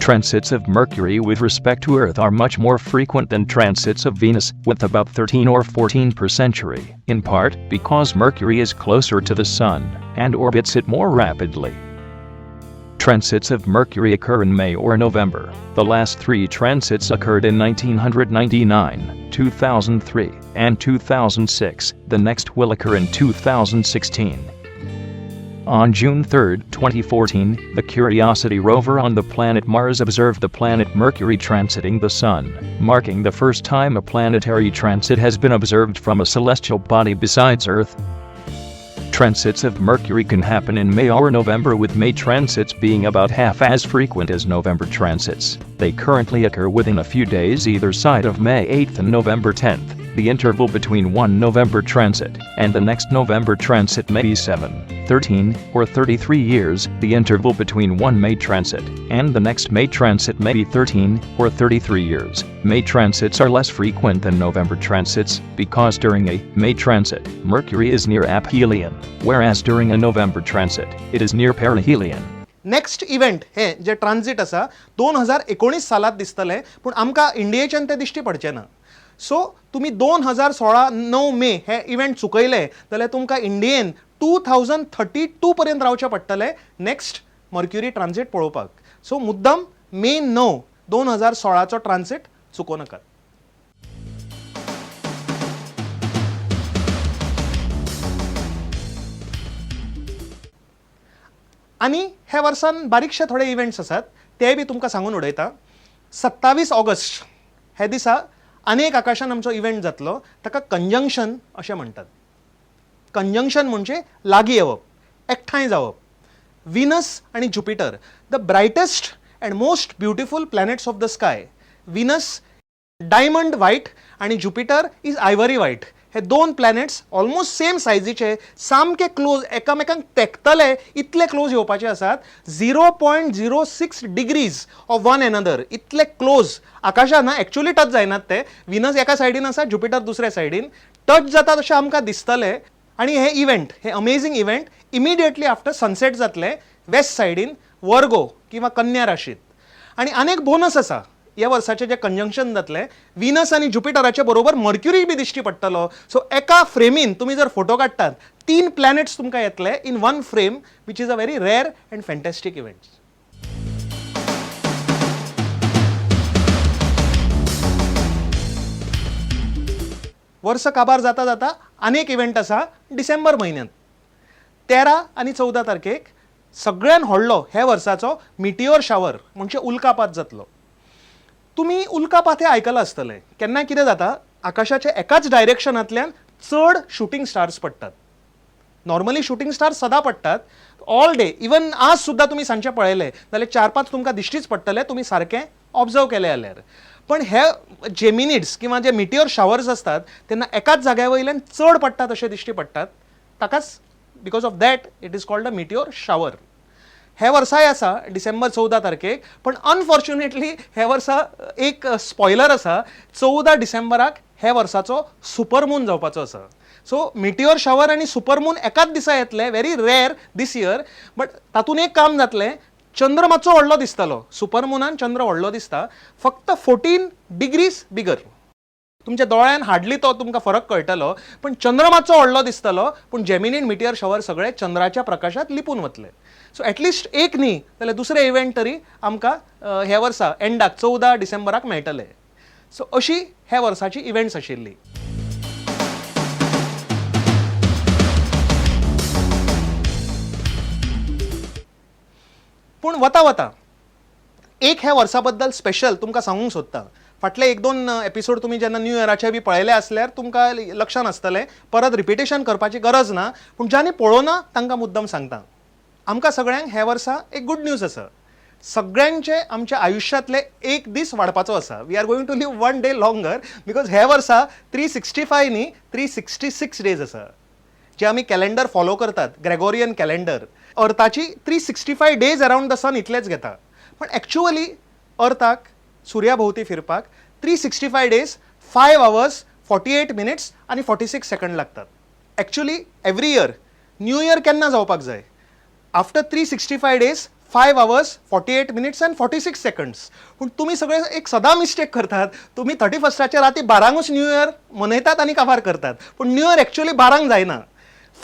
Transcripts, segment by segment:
Transits of Mercury with respect to Earth are much more frequent than transits of Venus, with about 13 or 14 per century, in part because Mercury is closer to the Sun and orbits it more rapidly. Transits of Mercury occur in May or November. The last 3 transits occurred in 1999, 2003, and 2006. The next will occur in 2016. On June 3, 2014, the Curiosity rover on the planet Mars observed the planet Mercury transiting the Sun, marking the first time a planetary transit has been observed from a celestial body besides Earth. Transits of Mercury can happen in May or November, with May transits being about half as frequent as November transits. They currently occur within a few days either side of May 8 and November 10. The interval between one November transit and the next November transit may be 7, 13, or 33 years. The interval between one May transit and the next May transit may be 13 or 33 years. May transits are less frequent than November transits because during a May transit, Mercury is near aphelion, whereas during a November transit, it is near perihelion. Next event हे जे transit असा 2019 सालात दिसतले, पण आमकां इंडियेच्यान ते दिश्टी पडचे ना. सो तुम्ही 2016 9 मे हे इव्हेंट चुकयले जाल्यार तुमकां इंडियेन 2032 पर्यंत रावचे पडटले नेक्स्ट मर्क्युरी ट्रान्झिट पळोवपाक. सो मुद्दम मे 9 2016 चो ट्रान्झिट चुको नाकात. आणि हे वर्सान बारीकशे थोडे इव्हेंट्स आसात ते बी तुमकां सांगून उडयता. 27 ऑगस्ट हे दिसा अनेक आकाशान आमचो इव्हेंट जातलो, ताका कंजंक्शन अशें म्हणटात. कंजंक्शन म्हणजे लागीं येवप, एकठांय जावप. व्हिनस आणि Jupiter, the brightest and most beautiful planets of the sky. Venus diamond white आणि ज्युपिटर इज आयव्हरी व्हाईट. हे 2 प्लॅनेट्स ऑलमोस्ट सेम सायझीचे, सामके क्लोज, एकामेकांक तेंकतले इतले क्लोज येवपाचे आसात. 0.06 डिग्रीज ऑफ वन एनदर, इतले क्लोज आकाशान एक्चुअली टच जायनात ते. व्हिनस एका सायडीन आसा, ज्युपिटर दुसऱ्या सायडीन. टच जाता तशें आमकां दिसतले. आणि हे इव्हेंट, हे amazing event immediately after sunset जातले वेस्ट सायडीन, वर्गो किंवा कन्या राशीत. आणि अनेक बोनस आसा या वर्साचे जे कंजंक्शन जातले. व्हिनस आणि ज्युपिटराचे बरोबर मर्क्युरी बी दिश्टी पडटलो. सो एका फ्रेमीन तुम्ही जर फोटो काडटात 3 प्लॅनेट्स तुमकां येतले in one frame, which is a very rare and fantastic event. वर्ष काबार जाता जाता अनेक इव्हेंट आसा डिसेंबर म्हयन्यात. 13 आणि 14 तारखेक सगळ्यान व्हडलो हे वर्साचो मिटिओर शावर म्हणजे उल्कापात जातलो. तुम्ही उल्कापात हे आयकलां आसतले. केन्ना कितें जाता, आकाशाच्या एकाच डायरेक्शनांतल्यान चड शूटिंग स्टार्स पडटात. नॉर्मली शूटिंग स्टार्स सदां पडटात ऑल डे. इवन आज सुद्धा तुम्ही सांजचे पळयले जाल्यार 4-5 तुमकां दिश्टीच पडटले, तुम्ही सारकें ऑब्जर्व केले जाल्यार. पण हे जेमिनिड्स किंवा जे मिटिओर शावर्स असतात तेन्ना एकाच जाग्या वयल्यान चड पडटात अशें दिश्टी पडटात. ताकाच because of that it is called a meteor shower. हे वर्साय आसा डिसेंबर 14 तारखेक. पण अनफॉर्च्युनेटली हे वर्सा एक स्पॉयलर आसा. 14 डिसेंबराक हे वर्साचो सुपरमून जावपाचो आसा. सो मिटिओर शावर आणि सुपरमून एकाच दिसा येतले, very rare these year. But तातूंत एक काम जातलें, चंद्र मातसो व्हडलो दिसतलो. सुपरमुनान चंद्र व्हडलो दिसता, फक्त 14 डिग्रीज बिगर. तुमच्या दोळ्यान हार्डली तो तुमकां फरक कळटलो, पण चंद्र मातसो व्हडलो दिसतलो. पण जेमिनी आनी मिटिओर शावर सगळे चंद्राच्या प्रकाशात लिपून वतले. सो एटलिस्ट एक न्ही जाल्यार दुसरे इव्हेंट तरी आमकां ह्या वर्सा एंडाक 14 डिसेंबराक मेळटले. सो अशी ह्या वर्साची इव्हेंट्स आशिल्ली. पूण वता वता एक ह्या वर्सा बद्दल स्पेशल तुमकां सांगूंक सोदता. फाटले 1-2 एपिसोड तुम्ही जेन्ना न्यू इयराचे बी पळयले आसल्यार तुमकां लक्षान आसतलें. परत रिपिटेशन करपाची गरज ना, पूण ज्यांनी पळोवना तांकां मुद्दम सांगता. आमकां सगळ्यांक ह्या वर्सा एक गुड न्यूज आसा. सगळ्यांचे आमच्या आयुष्यातले एक दीस वाडपाचो आसा. We are going to live 1 day longer, because ह्या वर्सा 365 न्ही 366 डेज आसा जे आमी कॅलेंडर फॉलो करतात, ग्रेगोरियन कॅलेंडर. अर्थाची 365 डेज अराउंड द सन इतलेच घेता. पण एक्चुअली अर्थाक सुर्या भोवती फिरपाक 365 डेज 5 hours 48 minutes आणि 46 सेकंड लागतात. Actually every year new year केन्ना जावपाक जाय? After 365 days 5 hours 48 minutes and 46 seconds. पण तुम्ही सगळे एक सदा मिस्टेक करतात. तुम्ही 31च्या राती 12च न्यू इयर मनयतात आणि काबार करतात. पण न्यू इयर एक्चुअली 12 जायना.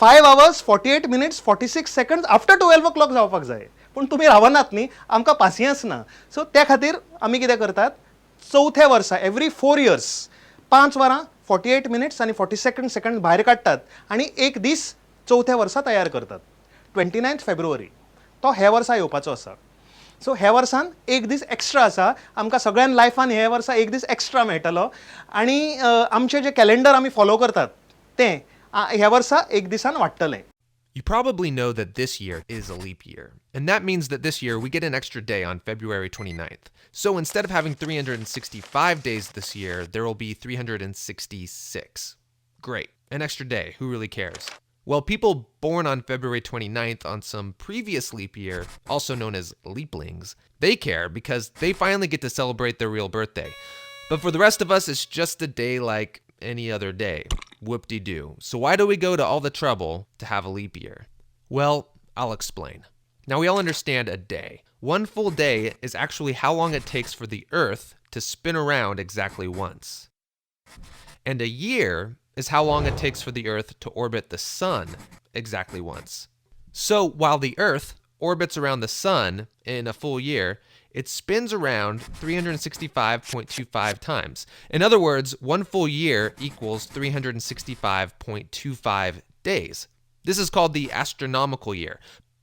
5 hours 48 minutes 46 seconds after 12 o'clock जावपाक जाय. पण तुम्ही रावनात न्ही, आमकां पासियन्स ना. सो त्या खातीर आमी कितें करतात, चौथ्या वर्सा एवरी 4 years 5 वरां 48 minutes आणि 42 seconds भायर काडटात आणि एक दीस चौथ्या वर्सा तयार करतात. 29th February तो ह्या वर्सा येवपाचो आसा. सो ह्या वर्सान एक दीस एक्स्ट्रा आसा. आमकां सगळ्यान लायफान ह्या वर्सा एक दीस एक्स्ट्रा मेळटलो आणि आमचें जें कॅलेंडर आमी फॉलो करतात तें ह्या वर्सा एक दिसान वाडटलें. You probably know that this year is a leap year, and that means that this year we get an extra day on February 29th. So instead of having 365 days this year, there will be 366. Great, an extra day, who really cares? Well, people born on February 29th on some previous leap year, also known as leaplings, they care because they finally get to celebrate their real birthday. But for the rest of us, it's just a day like any other day. Whoop-de-doo. So why do we go to all the trouble to have a leap year? Well, I'll explain. Now we all understand a day. One full day is actually how long it takes for the Earth to spin around exactly once. And a year is how long it takes for the Earth to orbit the sun exactly once. So while the Earth orbits around the sun in a full year, it spins around 365.25 times. In other words, one full year equals 365.25 days. This is called the astronomical year.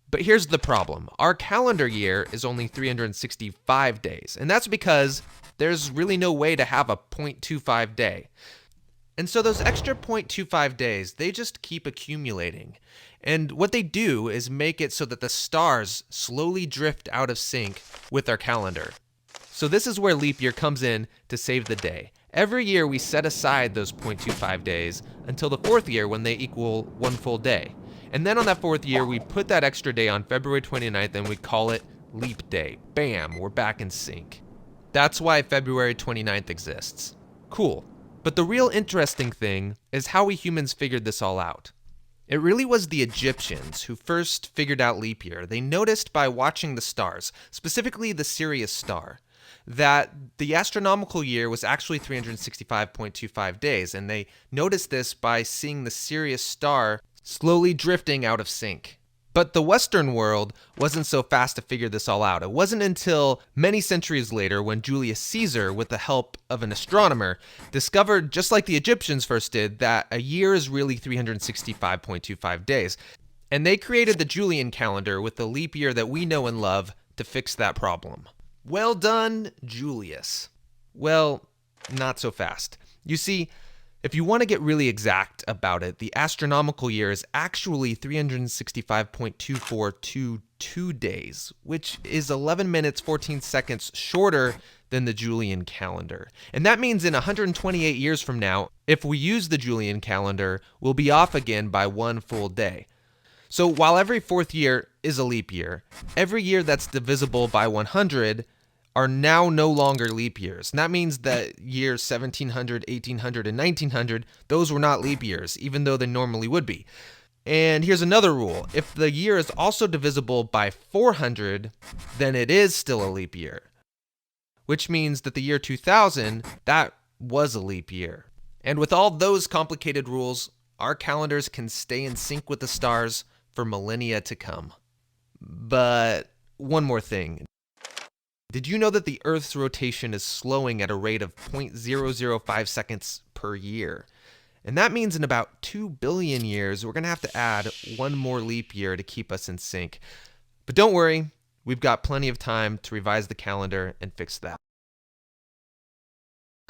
But here's the problem. Our calendar year is only 365 days, and that's because there's really no way to have a 0.25 day. And so those extra 0.25 days, they just keep accumulating. And what they do is make it so that the stars slowly drift out of sync with our calendar. So this is where leap year comes in to save the day. Every year we set aside those 0.25 days until the fourth year when they equal one full day. And then on that fourth year, we put that extra day on February 29th and we call it leap day. Bam, we're back in sync. That's why February 29th exists. Cool. But the real interesting thing is how we humans figured this all out. It really was the Egyptians who first figured out leap year. They noticed by watching the stars, specifically the Sirius star, that the astronomical year was actually 365.25 days, and they noticed this by seeing the Sirius star slowly drifting out of sync. But the Western world wasn't so fast to figure this all out. It wasn't until many centuries later when Julius Caesar, with the help of an astronomer, discovered, just like the Egyptians first did, that a year is really 365.25 days. And they created the Julian calendar with the leap year that we know and love to fix that problem. Well done, Julius. Well, not so fast. You see, if you want to get really exact about it, the astronomical year is actually 365.2422 days, which is 11 minutes 14 seconds shorter than the Julian calendar. And that means in 128 years from now, if we use the Julian calendar, we'll be off again by one full day. So while every fourth year is a leap year, every year that's divisible by 100 are now no longer leap years. And that means that years 1700, 1800, and 1900, those were not leap years, even though they normally would be. And here's another rule. If the year is also divisible by 400, then it is still a leap year. Which means that the year 2000, that was a leap year. And with all those complicated rules, our calendars can stay in sync with the stars for millennia to come. But one more thing. Did you know that the Earth's rotation is slowing at a rate of 0.005 seconds per year? And that means in about 2 billion years, we're going to have to add one more leap year to keep us in sync. But don't worry, we've got plenty of time to revise the calendar and fix that.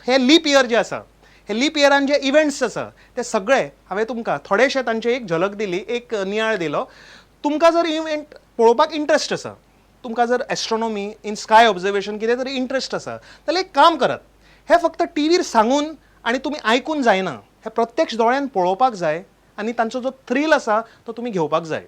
हे leap year जे आसा, हे leap इयरान जे events आसा ते सगळे हांवें तुमकां थोडेशे तांचे एक झलक दिली, एक नियाळ दिलो. तुमकां जर इव्हेंट पळोवपाक इंट्रस्ट आसा, तुमकां जर एस्ट्रोनॉमी इन स्काय ऑब्झर्वेशन कितें तरी इंट्रस्ट आसा जाल्यार एक काम करात. हे फक्त टीव्हीर सांगून आनी तुमी आयकून जायना. हे प्रत्यक्ष दोळ्यान पळोवपाक जाय आनी तांचो जो थ्रिल आसा तो तुमी घेवपाक जाय.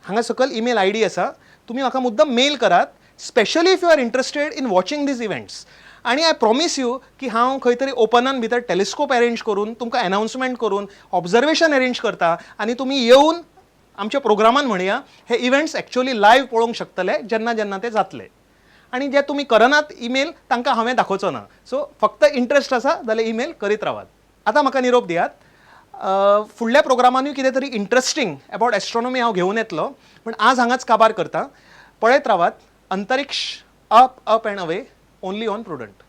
हांगा सकयल ईमेल आयडी आसा. तुमी म्हाका मुद्दम मेल करात, specially if you are interested in watching these events. आणि आय प्रॉमिस यू की हांव खंय तरी ओपनान भितर टेलिस्कोप अरेंज करून तुमकां अनाउन्समेंट करून ऑब्झर्वेशन अरेंज करता आनी तुमी येवन आमच्या प्रोग्रामान म्हणया हे इव्हेंट्स ॲक्च्युअली लायव्ह पळोवंक शकतले जेन्ना जेन्ना ते जातले. आणि जे तुम्ही करनात ईमेल तांकां हांवें दाखोवचो ना. सो फक्त इंट्रस्ट आसा जाल्यार ईमेल करीत रावात. आतां म्हाका निरोप दियात. फुडल्या प्रोग्रामानूय कितें तरी इंट्रस्टिंग अबाउट एस्ट्रॉनॉमी हांव घेवन येतलो, पण आज हांगाच काबार करता. पळयत रावात अंतरिक्ष up up and away only on prudent.